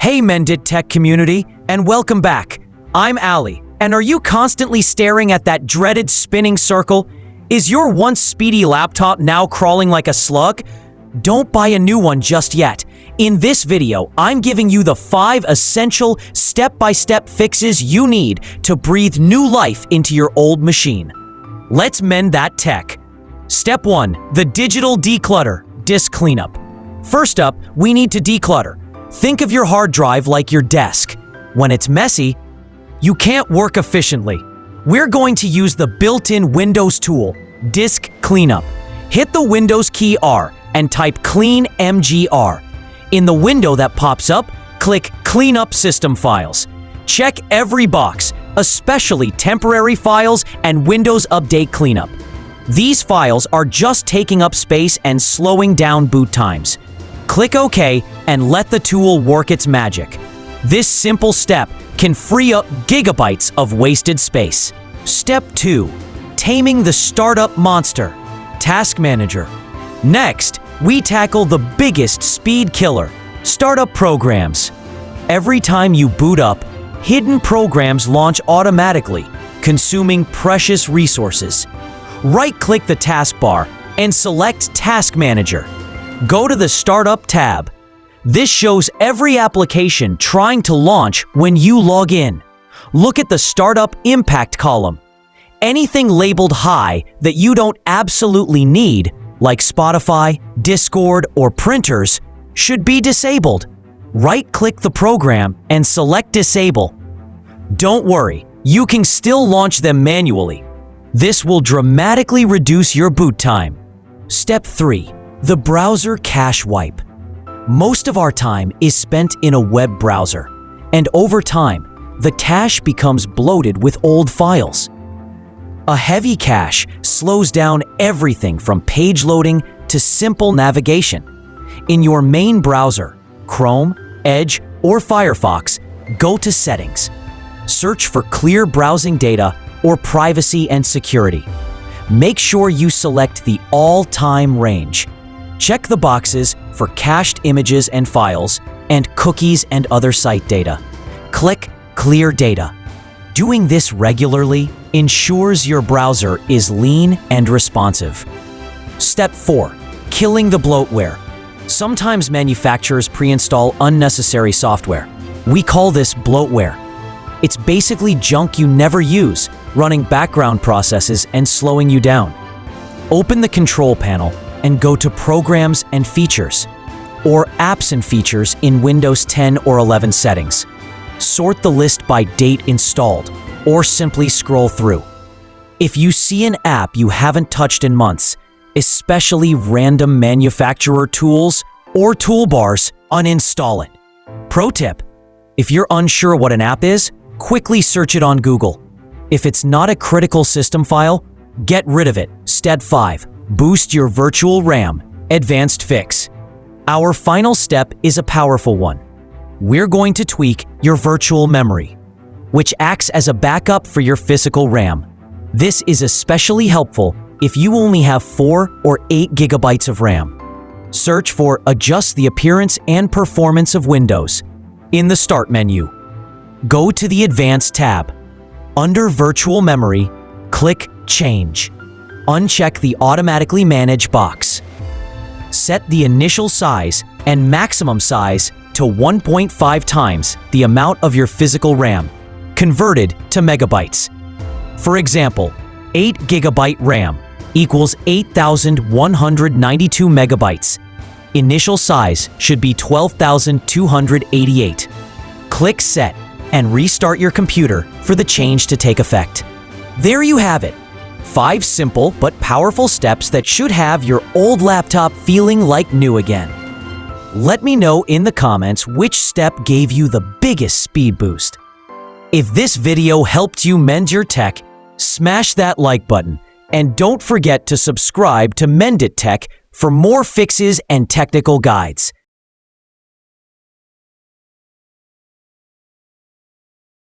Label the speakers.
Speaker 1: Hey Mendit Tech community, and welcome back. I'm Ali, and are you constantly staring at that dreaded spinning circle? Is your once speedy laptop now crawling like a slug? Don't buy a new one just yet. In this video, I'm giving you the 5 essential step-by-step fixes you need to breathe new life into your old machine. Let's mend that tech. Step 1. The digital declutter, disk cleanup. First up, we need to declutter. Think of your hard drive like your desk. When it's messy, you can't work efficiently. We're going to use the built-in Windows tool, Disk Cleanup. Hit the Windows key R and type Clean MGR. In the window that pops up, click Clean Up System Files. Check every box, especially temporary files and Windows Update Cleanup. These files are just taking up space and slowing down boot times. Click OK and let the tool work its magic. This simple step can free up gigabytes of wasted space. Step 2. Taming the startup monster, Task Manager. Next, we tackle the biggest speed killer, startup programs. Every time you boot up, hidden programs launch automatically, consuming precious resources. Right-click the taskbar and select Task Manager. Go to the Startup tab. This shows every application trying to launch when you log in. Look at the Startup Impact column. Anything labeled high that you don't absolutely need, like Spotify, Discord, or printers, should be disabled. Right-click the program and select Disable. Don't worry, you can still launch them manually. This will dramatically reduce your boot time. Step 3. The browser cache wipe. Most of our time is spent in a web browser, and over time, the cache becomes bloated with old files. A heavy cache slows down everything from page loading to simple navigation. In your main browser, Chrome, Edge, or Firefox, go to Settings. Search for Clear Browsing Data or Privacy and Security. Make sure you select the all-time range. Check the boxes for cached images and files and cookies and other site data. Click Clear Data. Doing this regularly ensures your browser is lean and responsive. Step 4. Killing the bloatware. Sometimes manufacturers pre-install unnecessary software. We call this bloatware. It's basically junk you never use, running background processes and slowing you down. Open the control panel and go to Programs and Features, or Apps and Features in Windows 10 or 11 settings. Sort the list by date installed, or simply scroll through. If you see an app you haven't touched in months, especially random manufacturer tools or toolbars, uninstall it. Pro tip: if you're unsure what an app is, quickly search it on Google. If it's not a critical system file, get rid of it. Step 5. Boost your virtual RAM, advanced fix. Our final step is a powerful one. We're going to tweak your virtual memory, which acts as a backup for your physical RAM. This is especially helpful if you only have 4 or 8 gigabytes of RAM. Search for Adjust the Appearance and Performance of Windows in the Start menu. Go to the Advanced tab. Under Virtual Memory, click Change. Uncheck the Automatically Manage box. Set the initial size and maximum size to 1.5 times the amount of your physical RAM, converted to megabytes. For example, 8 GB RAM equals 8,192 megabytes. Initial size should be 12,288. Click Set and restart your computer for the change to take effect. There you have it. 5 simple but powerful steps that should have your old laptop feeling like new again. Let me know in the comments which step gave you the biggest speed boost. If this video helped you mend your tech, smash that like button and don't forget to subscribe to Mendit Tech for more fixes and technical guides.